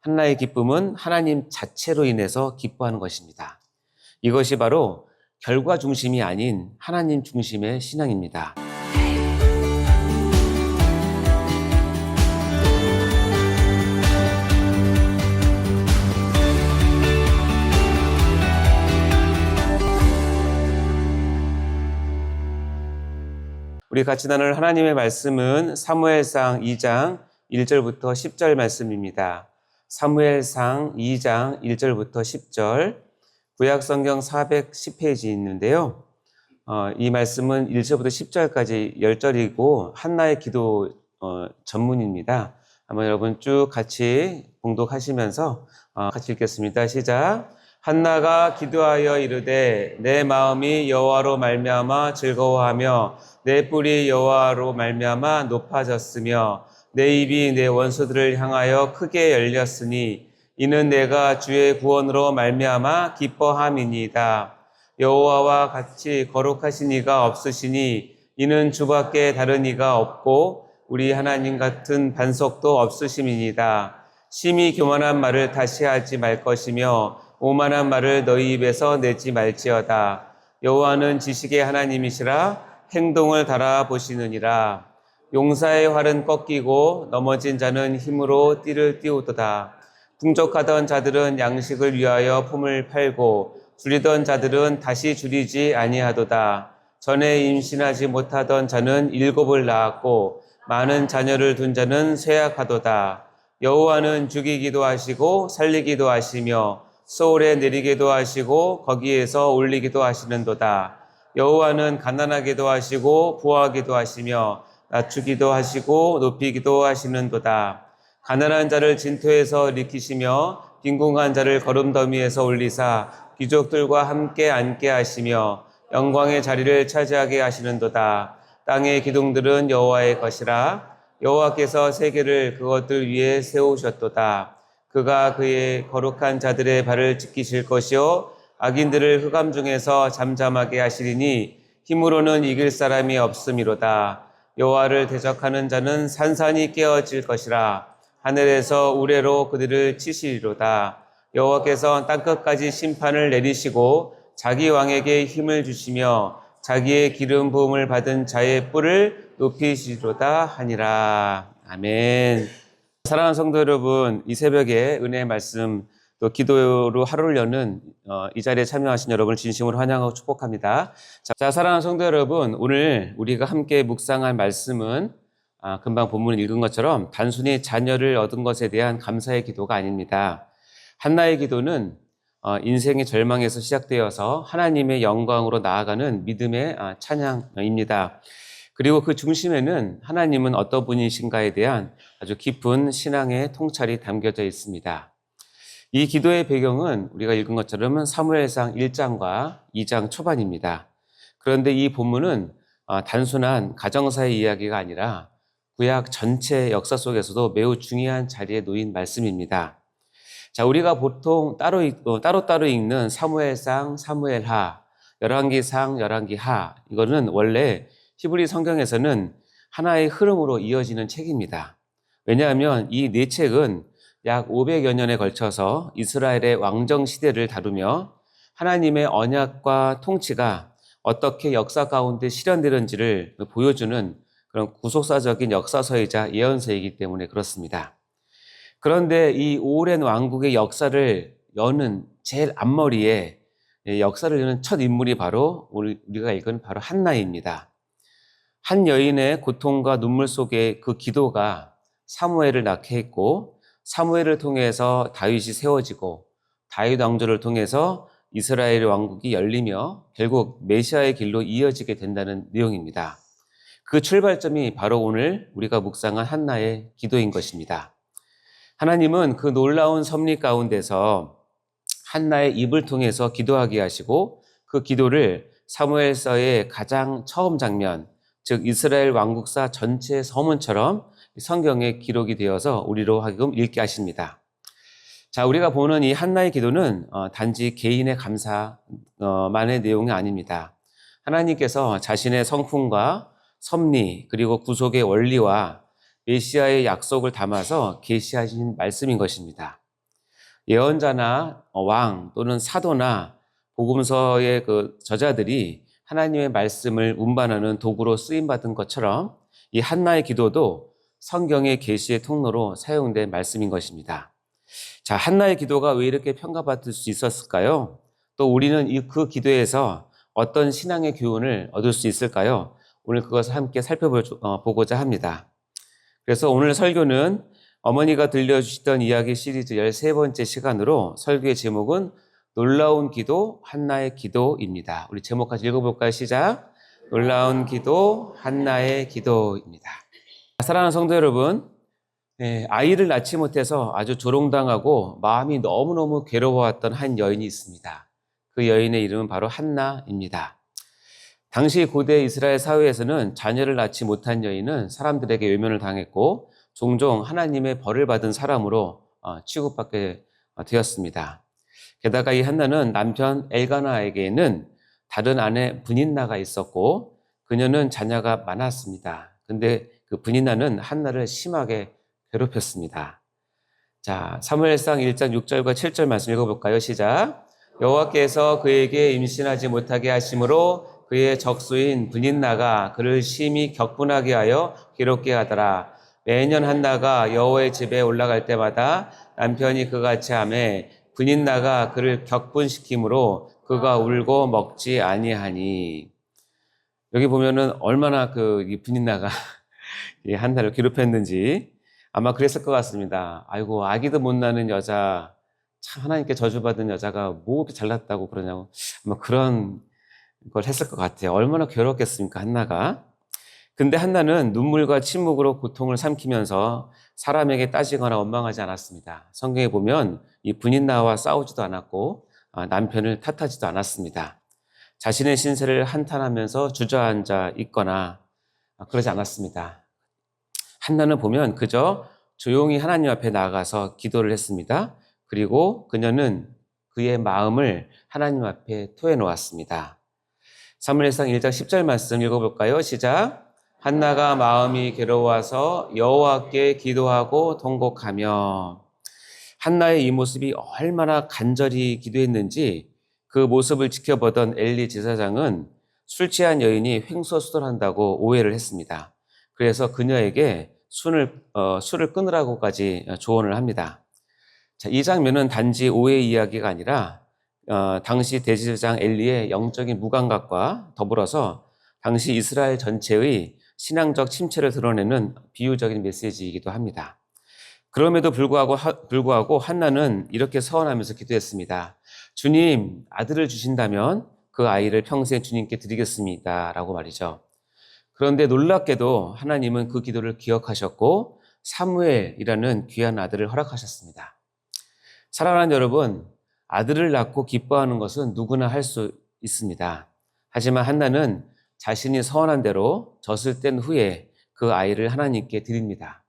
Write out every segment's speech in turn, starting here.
한나의 기쁨은 하나님 자체로 인해서 기뻐하는 것입니다. 이것이 바로 결과 중심이 아닌 하나님 중심의 신앙입니다. 우리 같이 나눌 하나님의 말씀은 사무엘상 2장 1절부터 10절 말씀입니다. 사무엘상 2장 1절부터 10절, 구약성경 410페이지 있는데요. 이 말씀은 1절부터 10절까지 10절이고 한나의 기도 전문입니다. 한번 여러분 쭉 같이 봉독하시면서 같이 읽겠습니다. 시작. 한나가 기도하여 이르되 내 마음이 여호와로 말미암아 즐거워하며 내 뿔이 여호와로 말미암아 높아졌으며 내 입이 내 원수들을 향하여 크게 열렸으니 이는 내가 주의 구원으로 말미암아 기뻐함이니이다. 여호와와 같이 거룩하신 이가 없으시니 이는 주밖에 다른 이가 없고 우리 하나님 같은 반석도 없으심이니이다. 심히 교만한 말을 다시 하지 말 것이며 오만한 말을 너희 입에서 내지 말지어다. 여호와는 지식의 하나님이시라 행동을 달아보시느니라. 용사의 활은 꺾이고 넘어진 자는 힘으로 띠를 띄우도다. 풍족하던 자들은 양식을 위하여 품을 팔고 줄이던 자들은 다시 줄이지 아니하도다. 전에 임신하지 못하던 자는 7을 낳았고 많은 자녀를 둔 자는 쇠약하도다. 여호와는 죽이기도 하시고 살리기도 하시며 소울에 내리기도 하시고 거기에서 올리기도 하시는도다. 여호와는 가난하기도 하시고 부하기도 하시며 낮추기도 하시고 높이기도 하시는도다. 가난한 자를 진토에서 일으키시며 빈궁한 자를 거름더미에서 올리사 귀족들과 함께 앉게 하시며 영광의 자리를 차지하게 하시는도다. 땅의 기둥들은 여호와의 것이라. 여호와께서 세계를 그것들 위에 세우셨도다. 그가 그의 거룩한 자들의 발을 지키실 것이요 악인들을 흑암 중에서 잠잠하게 하시리니 힘으로는 이길 사람이 없음이로다. 여호와를 대적하는 자는 산산이 깨어질 것이라. 하늘에서 우레로 그들을 치시리로다. 여호와께서 땅끝까지 심판을 내리시고 자기 왕에게 힘을 주시며 자기의 기름 부음을 받은 자의 뿔을 높이시리로다 하니라. 아멘. 사랑하는 성도 여러분, 이 새벽에 은혜의 말씀 또 기도로 하루를 여는 이 자리에 참여하신 여러분을 진심으로 환영하고 축복합니다. 자, 사랑하는 성도 여러분, 오늘 우리가 함께 묵상할 말씀은 금방 본문을 읽은 것처럼 단순히 자녀를 얻은 것에 대한 감사의 기도가 아닙니다. 한나의 기도는 인생의 절망에서 시작되어서 하나님의 영광으로 나아가는 믿음의 찬양입니다. 그리고 그 중심에는 하나님은 어떤 분이신가에 대한 아주 깊은 신앙의 통찰이 담겨져 있습니다. 이 기도의 배경은 우리가 읽은 것처럼 사무엘상 1장과 2장 초반입니다. 그런데 이 본문은 단순한 가정사의 이야기가 아니라 구약 전체 역사 속에서도 매우 중요한 자리에 놓인 말씀입니다. 자, 우리가 보통 따로따로 읽는 사무엘상, 사무엘하, 열왕기상, 열왕기하, 이거는 원래 히브리 성경에서는 하나의 흐름으로 이어지는 책입니다. 왜냐하면 이 네 책은 약 500여 년에 걸쳐서 이스라엘의 왕정 시대를 다루며 하나님의 언약과 통치가 어떻게 역사 가운데 실현되는지를 보여주는 그런 구속사적인 역사서이자 예언서이기 때문에 그렇습니다. 그런데 이 오랜 왕국의 역사를 여는 제일 앞머리에 역사를 여는 첫 인물이 바로 우리가 읽은 바로 한나입니다. 한 여인의 고통과 눈물 속에 그 기도가 사무엘을 낳게 했고 사무엘을 통해서 다윗이 세워지고 다윗 왕조를 통해서 이스라엘 왕국이 열리며 결국 메시아의 길로 이어지게 된다는 내용입니다. 그 출발점이 바로 오늘 우리가 묵상한 한나의 기도인 것입니다. 하나님은 그 놀라운 섭리 가운데서 한나의 입을 통해서 기도하게 하시고 그 기도를 사무엘서의 가장 처음 장면, 즉 이스라엘 왕국사 전체 서문처럼 성경에 기록이 되어서 우리로 하여금 읽게 하십니다. 자, 우리가 보는 이 한나의 기도는 단지 개인의 감사만의 내용이 아닙니다. 하나님께서 자신의 성품과 섭리 그리고 구속의 원리와 메시아의 약속을 담아서 계시하신 말씀인 것입니다. 예언자나 왕 또는 사도나 복음서의 그 저자들이 하나님의 말씀을 운반하는 도구로 쓰임받은 것처럼 이 한나의 기도도 성경의 계시의 통로로 사용된 말씀인 것입니다. 자, 한나의 기도가 왜 이렇게 평가받을 수 있었을까요? 또 우리는 그 기도에서 어떤 신앙의 교훈을 얻을 수 있을까요? 오늘 그것을 함께 살펴보고자 합니다. 그래서 오늘 설교는 어머니가 들려주시던 이야기 시리즈 13번째 시간으로 설교의 제목은 놀라운 기도, 한나의 기도입니다. 우리 제목 같이 읽어볼까요? 시작. 놀라운 기도, 한나의 기도입니다. 사랑하는 성도 여러분, 아이를 낳지 못해서 아주 조롱당하고 마음이 너무너무 괴로워했던 한 여인이 있습니다. 그 여인의 이름은 바로 한나입니다. 당시 고대 이스라엘 사회에서는 자녀를 낳지 못한 여인은 사람들에게 외면을 당했고 종종 하나님의 벌을 받은 사람으로 취급받게 되었습니다. 게다가 이 한나는 남편 엘가나에게는 다른 아내 브닌나가 있었고 그녀는 자녀가 많았습니다. 근데 그 브닌나는 한나를 심하게 괴롭혔습니다. 자, 사무엘상 1장 6절과 7절 말씀 읽어볼까요? 시작. 여호와께서 그에게 임신하지 못하게 하심으로 그의 적수인 브닌나가 그를 심히 격분하게 하여 괴롭게 하더라. 매년 한나가 여호와의 집에 올라갈 때마다 남편이 그같이 하매 브닌나가 그를 격분시키므로 그가 울고 먹지 아니하니. 여기 보면은 얼마나 이 브닌나가 한나를 괴롭혔는지 아마 그랬을 것 같습니다. 아이고, 아기도 못 낳는 여자, 참 하나님께 저주받은 여자가 뭐 이렇게 잘났다고 그러냐고 아마 그런 걸 했을 것 같아요. 얼마나 괴롭겠습니까, 한나가. 근데 한나는 눈물과 침묵으로 고통을 삼키면서 사람에게 따지거나 원망하지 않았습니다. 성경에 보면 이 브닌나와 싸우지도 않았고 남편을 탓하지도 않았습니다. 자신의 신세를 한탄하면서 주저앉아 있거나 그러지 않았습니다. 한나는 보면 그저 조용히 하나님 앞에 나아가서 기도를 했습니다. 그리고 그녀는 그의 마음을 하나님 앞에 토해놓았습니다. 사무엘상 1장 10절 말씀 읽어볼까요? 시작. 한나가 마음이 괴로워서 여호와께 기도하고 통곡하며. 한나의 이 모습이 얼마나 간절히 기도했는지 그 모습을 지켜보던 엘리 제사장은 술 취한 여인이 횡설수설한다고 오해를 했습니다. 그래서 그녀에게 술을 끊으라고까지 조언을 합니다. 자, 이 장면은 단지 오해 이야기가 아니라 당시 대제사장 엘리의 영적인 무감각과 더불어서 당시 이스라엘 전체의 신앙적 침체를 드러내는 비유적인 메시지이기도 합니다. 그럼에도 불구하고 한나는 이렇게 서원하면서 기도했습니다. 주님, 아들을 주신다면 그 아이를 평생 주님께 드리겠습니다. 라고 말이죠. 그런데 놀랍게도 하나님은 그 기도를 기억하셨고 사무엘이라는 귀한 아들을 허락하셨습니다. 사랑하는 여러분, 아들을 낳고 기뻐하는 것은 누구나 할 수 있습니다. 하지만 한나는 자신이 서원한 대로 젖을 뗀 후에 그 아이를 하나님께 드립니다.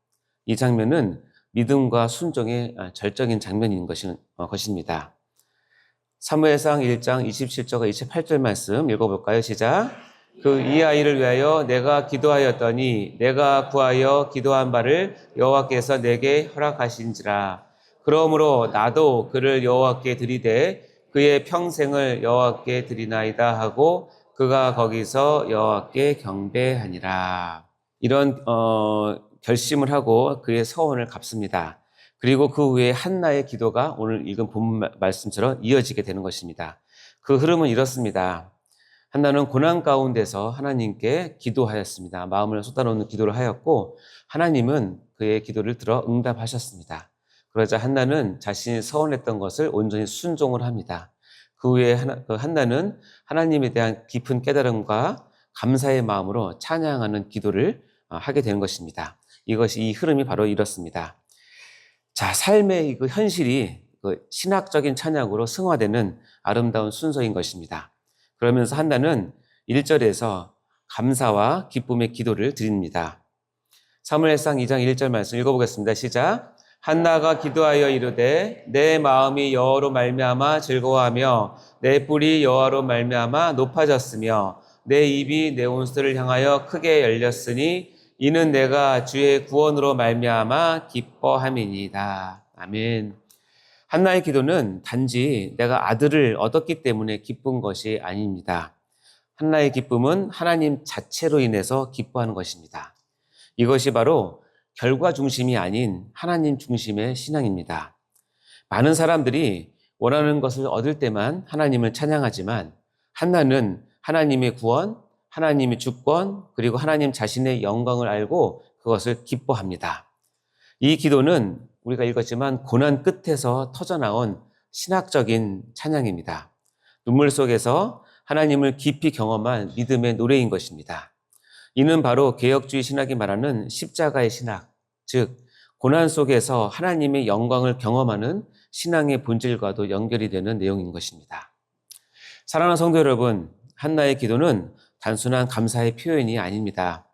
이 장면은 믿음과 순종의 절정인 장면인 것입니다. 사무엘상 1장 27절과 28절 말씀 읽어볼까요? 시작. 이 아이를 위하여 내가 기도하였더니 내가 구하여 기도한 바를 여호와께서 내게 허락하신지라. 그러므로 나도 그를 여호와께 드리되 그의 평생을 여호와께 드리나이다 하고 그가 거기서 여호와께 경배하니라. 이런 결심을 하고 그의 서원을 갚습니다. 그리고 그 후에 한나의 기도가 오늘 읽은 본문 말씀처럼 이어지게 되는 것입니다. 그 흐름은 이렇습니다. 한나는 고난 가운데서 하나님께 기도하였습니다. 마음을 쏟아놓는 기도를 하였고 하나님은 그의 기도를 들어 응답하셨습니다. 그러자 한나는 자신이 서원했던 것을 온전히 순종을 합니다. 그 후에 한나는 하나님에 대한 깊은 깨달음과 감사의 마음으로 찬양하는 기도를 하게 되는 것입니다. 이 흐름이 바로 이렇습니다. 자, 삶의 그 현실이 신학적인 찬양으로 승화되는 아름다운 순서인 것입니다. 그러면서 한나는 1절에서 감사와 기쁨의 기도를 드립니다. 사무엘상 2장 1절 말씀 읽어보겠습니다. 시작. 한나가 기도하여 이르되 내 마음이 여호와로 말미암아 즐거워하며 내 뿔이 여호와로 말미암아 높아졌으며 내 입이 내 온수를 향하여 크게 열렸으니 이는 내가 주의 구원으로 말미암아 기뻐함이니이다. 아멘. 한나의 기도는 단지 내가 아들을 얻었기 때문에 기쁜 것이 아닙니다. 한나의 기쁨은 하나님 자체로 인해서 기뻐하는 것입니다. 이것이 바로 결과 중심이 아닌 하나님 중심의 신앙입니다. 많은 사람들이 원하는 것을 얻을 때만 하나님을 찬양하지만 한나는 하나님의 구원, 하나님의 주권, 그리고 하나님 자신의 영광을 알고 그것을 기뻐합니다. 이 기도는 우리가 읽었지만 고난 끝에서 터져나온 신학적인 찬양입니다. 눈물 속에서 하나님을 깊이 경험한 믿음의 노래인 것입니다. 이는 바로 개혁주의 신학이 말하는 십자가의 신학, 즉 고난 속에서 하나님의 영광을 경험하는 신앙의 본질과도 연결이 되는 내용인 것입니다. 사랑하는 성도 여러분, 한나의 기도는 단순한 감사의 표현이 아닙니다.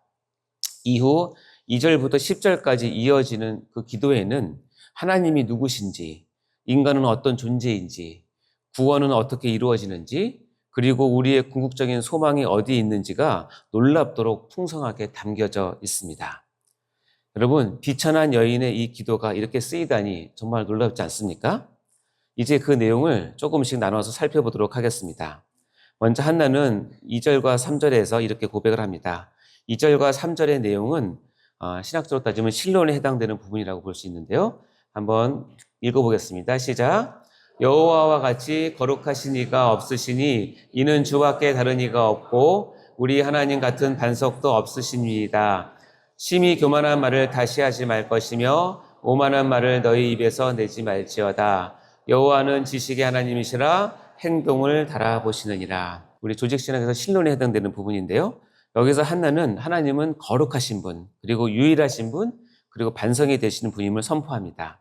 이후 2절부터 10절까지 이어지는 그 기도에는 하나님이 누구신지, 인간은 어떤 존재인지, 구원은 어떻게 이루어지는지, 그리고 우리의 궁극적인 소망이 어디에 있는지가 놀랍도록 풍성하게 담겨져 있습니다. 여러분, 비천한 여인의 이 기도가 이렇게 쓰이다니 정말 놀랍지 않습니까? 이제 그 내용을 조금씩 나눠서 살펴보도록 하겠습니다. 먼저 한나는 2절과 3절에서 이렇게 고백을 합니다. 2절과 3절의 내용은 신학적으로 따지면 신론에 해당되는 부분이라고 볼 수 있는데요. 한번 읽어보겠습니다. 시작. 여호와와 같이 거룩하신 이가 없으시니 이는 주밖에 다른 이가 없고 우리 하나님 같은 반석도 없으십니다. 심히 교만한 말을 다시 하지 말 것이며 오만한 말을 너희 입에서 내지 말지어다. 여호와는 지식의 하나님이시라 행동을 달아보시느니라. 우리 조직신학에서 신론에 해당되는 부분인데요. 여기서 한나는 하나님은 거룩하신 분, 그리고 유일하신 분, 그리고 반성이 되시는 분임을 선포합니다.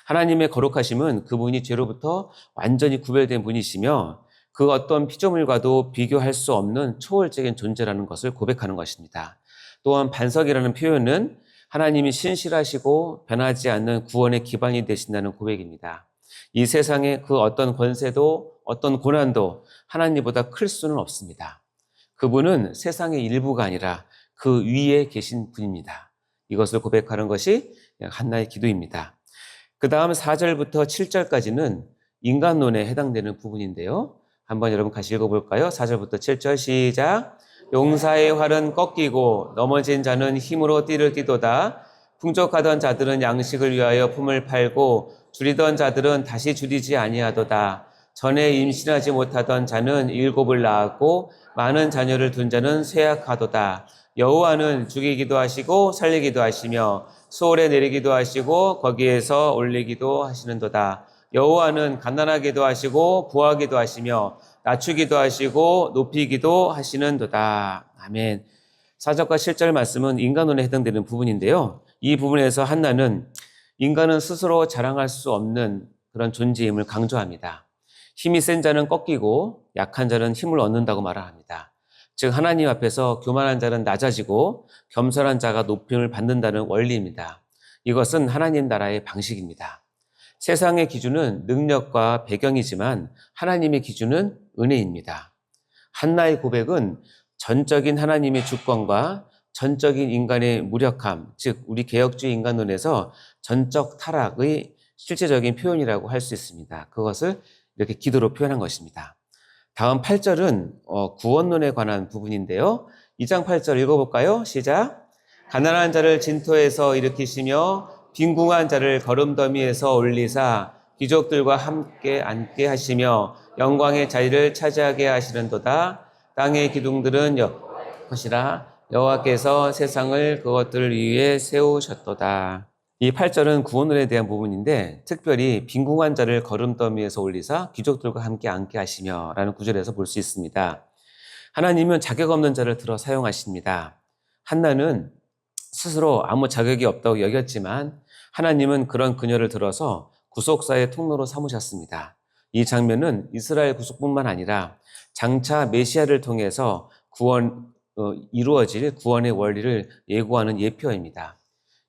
하나님의 거룩하심은 그분이 죄로부터 완전히 구별된 분이시며 그 어떤 피조물과도 비교할 수 없는 초월적인 존재라는 것을 고백하는 것입니다. 또한 반석이라는 표현은 하나님이 신실하시고 변하지 않는 구원의 기반이 되신다는 고백입니다. 이 세상의 그 어떤 권세도 어떤 고난도 하나님보다 클 수는 없습니다. 그분은 세상의 일부가 아니라 그 위에 계신 분입니다. 이것을 고백하는 것이 한나의 기도입니다. 그 다음 4절부터 7절까지는 인간론에 해당되는 부분인데요. 한번 여러분 같이 읽어볼까요? 4절부터 7절 시작. 용사의 활은 꺾이고 넘어진 자는 힘으로 띠를 띠도다. 풍족하던 자들은 양식을 위하여 품을 팔고 줄이던 자들은 다시 줄이지 아니하도다. 전에 임신하지 못하던 자는 7을 낳았고 많은 자녀를 둔 자는 쇠약하도다. 여호와는 죽이기도 하시고 살리기도 하시며 수월에 내리기도 하시고 거기에서 올리기도 하시는도다. 여호와는 가난하기도 하시고 부하기도 하시며 낮추기도 하시고 높이기도 하시는도다. 아멘. 4절과 7절 말씀은 인간론에 해당되는 부분인데요. 이 부분에서 한나는 인간은 스스로 자랑할 수 없는 그런 존재임을 강조합니다. 힘이 센 자는 꺾이고 약한 자는 힘을 얻는다고 말합니다. 즉 하나님 앞에서 교만한 자는 낮아지고 겸손한 자가 높임을 받는다는 원리입니다. 이것은 하나님 나라의 방식입니다. 세상의 기준은 능력과 배경이지만 하나님의 기준은 은혜입니다. 한나의 고백은 전적인 하나님의 주권과 전적인 인간의 무력함, 즉 우리 개혁주의 인간론에서 전적 타락의 실제적인 표현이라고 할 수 있습니다. 그것을 이렇게 기도로 표현한 것입니다. 다음 8절은 구원론에 관한 부분인데요. 2장 8절 읽어볼까요? 시작. 가난한 자를 진토에서 일으키시며 빈궁한 자를 거름더미에서 올리사 귀족들과 함께 앉게 하시며 영광의 자리를 차지하게 하시는도다. 땅의 기둥들은 것이라 여호와께서 세상을 그것들 위에 세우셨도다. 이 8절은 구원론에 대한 부분인데 특별히 빈궁한 자를 거름더미에서 올리사 귀족들과 함께 앉게 하시며 라는 구절에서 볼 수 있습니다. 하나님은 자격 없는 자를 들어 사용하십니다. 한나는 스스로 아무 자격이 없다고 여겼지만 하나님은 그런 그녀를 들어서 구속사의 통로로 삼으셨습니다. 이 장면은 이스라엘 구속뿐만 아니라 장차 메시아를 통해서 이루어질 구원의 원리를 예고하는 예표입니다.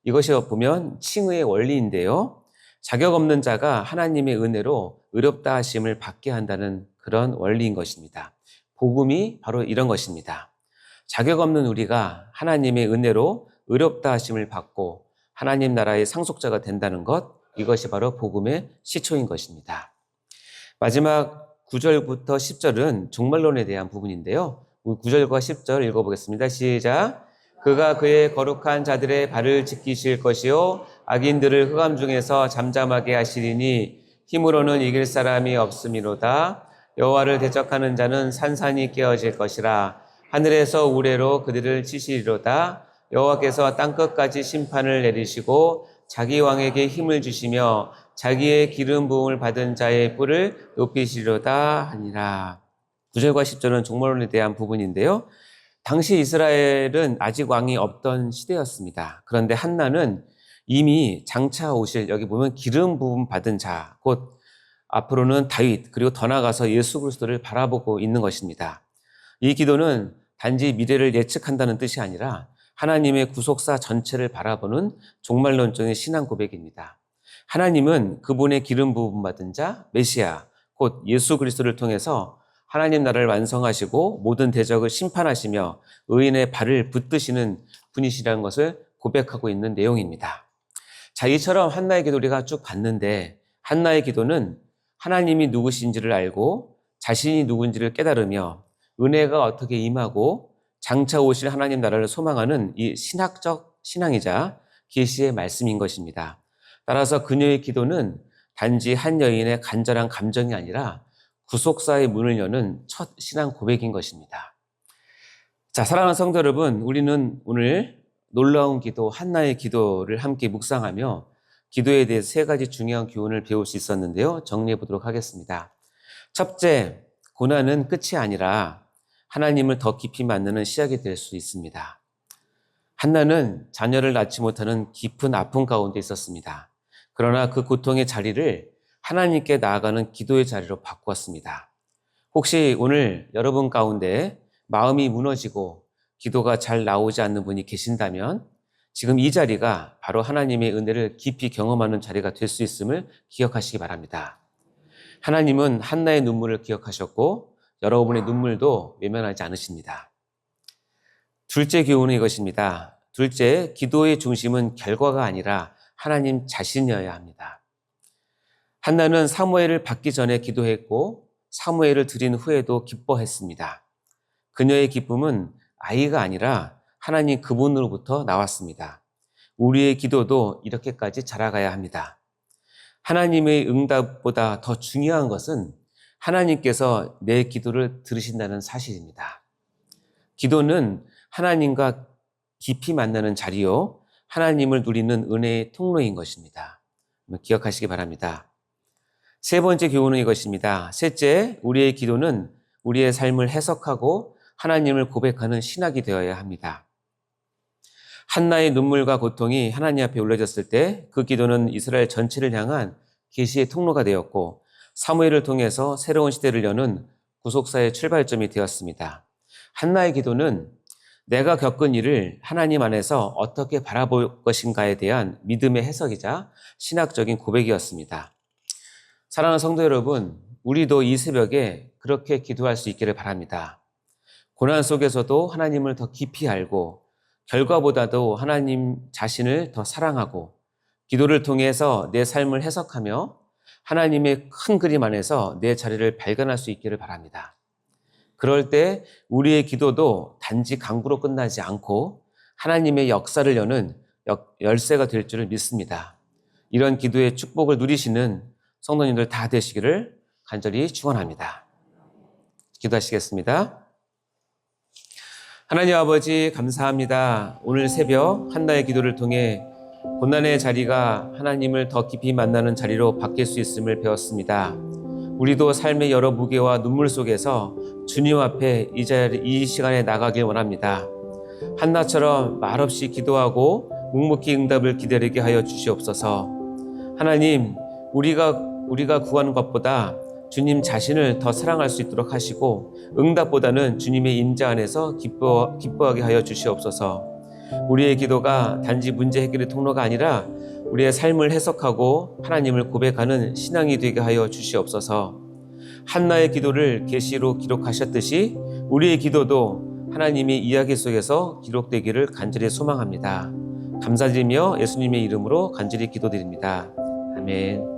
이것이 보면 칭의의 원리인데요. 자격 없는 자가 하나님의 은혜로 의롭다 하심을 받게 한다는 그런 원리인 것입니다. 복음이 바로 이런 것입니다. 자격 없는 우리가 하나님의 은혜로 의롭다 하심을 받고 하나님 나라의 상속자가 된다는 것, 이것이 바로 복음의 시초인 것입니다. 마지막 9절부터 10절은 종말론에 대한 부분인데요. 9절과 10절 읽어보겠습니다. 시작. 그가 그의 거룩한 자들의 발을 지키실 것이요 악인들을 흑암 중에서 잠잠하게 하시리니 힘으로는 이길 사람이 없음이로다. 여호와를 대적하는 자는 산산이 깨어질 것이라. 하늘에서 우레로 그들을 치시리로다. 여호와께서 땅끝까지 심판을 내리시고 자기 왕에게 힘을 주시며 자기의 기름 부음을 받은 자의 뿔을 높이시리로다 하니라. 9절과 10절은 종말론에 대한 부분인데요. 당시 이스라엘은 아직 왕이 없던 시대였습니다. 그런데 한나는 이미 장차 오실, 여기 보면 기름 부음 받은 자, 곧 앞으로는 다윗, 그리고 더 나아가서 예수 그리스도를 바라보고 있는 것입니다. 이 기도는 단지 미래를 예측한다는 뜻이 아니라 하나님의 구속사 전체를 바라보는 종말론적인 신앙 고백입니다. 하나님은 그분의 기름 부음 받은 자, 메시아, 곧 예수 그리스도를 통해서 하나님 나라를 완성하시고 모든 대적을 심판하시며 의인의 발을 붙드시는 분이시라는 것을 고백하고 있는 내용입니다. 자, 이처럼 한나의 기도 우리가 쭉 봤는데 한나의 기도는 하나님이 누구신지를 알고 자신이 누군지를 깨달으며 은혜가 어떻게 임하고 장차 오실 하나님 나라를 소망하는 이 신학적 신앙이자 계시의 말씀인 것입니다. 따라서 그녀의 기도는 단지 한 여인의 간절한 감정이 아니라 구속사의 문을 여는 첫 신앙 고백인 것입니다. 자, 사랑하는 성도 여러분, 우리는 오늘 놀라운 기도, 한나의 기도를 함께 묵상하며 기도에 대해 세 가지 중요한 교훈을 배울 수 있었는데요. 정리해 보도록 하겠습니다. 첫째, 고난은 끝이 아니라 하나님을 더 깊이 만나는 시작이 될 수 있습니다. 한나는 자녀를 낳지 못하는 깊은 아픔 가운데 있었습니다. 그러나 그 고통의 자리를 하나님께 나아가는 기도의 자리로 바꾸었습니다. 혹시 오늘 여러분 가운데 마음이 무너지고 기도가 잘 나오지 않는 분이 계신다면 지금 이 자리가 바로 하나님의 은혜를 깊이 경험하는 자리가 될 수 있음을 기억하시기 바랍니다. 하나님은 한나의 눈물을 기억하셨고 여러분의 눈물도 외면하지 않으십니다. 둘째 교훈은 이것입니다. 둘째, 기도의 중심은 결과가 아니라 하나님 자신이어야 합니다. 한나는 사무엘을 받기 전에 기도했고 사무엘을 드린 후에도 기뻐했습니다. 그녀의 기쁨은 아이가 아니라 하나님 그분으로부터 나왔습니다. 우리의 기도도 이렇게까지 자라가야 합니다. 하나님의 응답보다 더 중요한 것은 하나님께서 내 기도를 들으신다는 사실입니다. 기도는 하나님과 깊이 만나는 자리요, 하나님을 누리는 은혜의 통로인 것입니다. 기억하시기 바랍니다. 세 번째 교훈은 이것입니다. 셋째, 우리의 기도는 우리의 삶을 해석하고 하나님을 고백하는 신학이 되어야 합니다. 한나의 눈물과 고통이 하나님 앞에 올려졌을 때 그 기도는 이스라엘 전체를 향한 계시의 통로가 되었고 사무엘을 통해서 새로운 시대를 여는 구속사의 출발점이 되었습니다. 한나의 기도는 내가 겪은 일을 하나님 안에서 어떻게 바라볼 것인가에 대한 믿음의 해석이자 신학적인 고백이었습니다. 사랑하는 성도 여러분, 우리도 이 새벽에 그렇게 기도할 수 있기를 바랍니다. 고난 속에서도 하나님을 더 깊이 알고 결과보다도 하나님 자신을 더 사랑하고 기도를 통해서 내 삶을 해석하며 하나님의 큰 그림 안에서 내 자리를 발견할 수 있기를 바랍니다. 그럴 때 우리의 기도도 단지 간구로 끝나지 않고 하나님의 역사를 여는 열쇠가 될 줄을 믿습니다. 이런 기도의 축복을 누리시는 성도님들 다 되시기를 간절히 축원합니다. 기도하시겠습니다. 하나님 아버지 감사합니다. 오늘 새벽 한나의 기도를 통해 고난의 자리가 하나님을 더 깊이 만나는 자리로 바뀔 수 있음을 배웠습니다. 우리도 삶의 여러 무게와 눈물 속에서 주님 앞에 이 시간에 나가길 원합니다. 한나처럼 말없이 기도하고 묵묵히 응답을 기다리게 하여 주시옵소서. 하나님, 우리가 구하는 것보다 주님 자신을 더 사랑할 수 있도록 하시고 응답보다는 주님의 임재 안에서 기뻐하게 하여 주시옵소서. 우리의 기도가 단지 문제 해결의 통로가 아니라 우리의 삶을 해석하고 하나님을 고백하는 신앙이 되게 하여 주시옵소서. 한나의 기도를 계시로 기록하셨듯이 우리의 기도도 하나님의 이야기 속에서 기록되기를 간절히 소망합니다. 감사드리며 예수님의 이름으로 간절히 기도드립니다. 아멘. 아멘.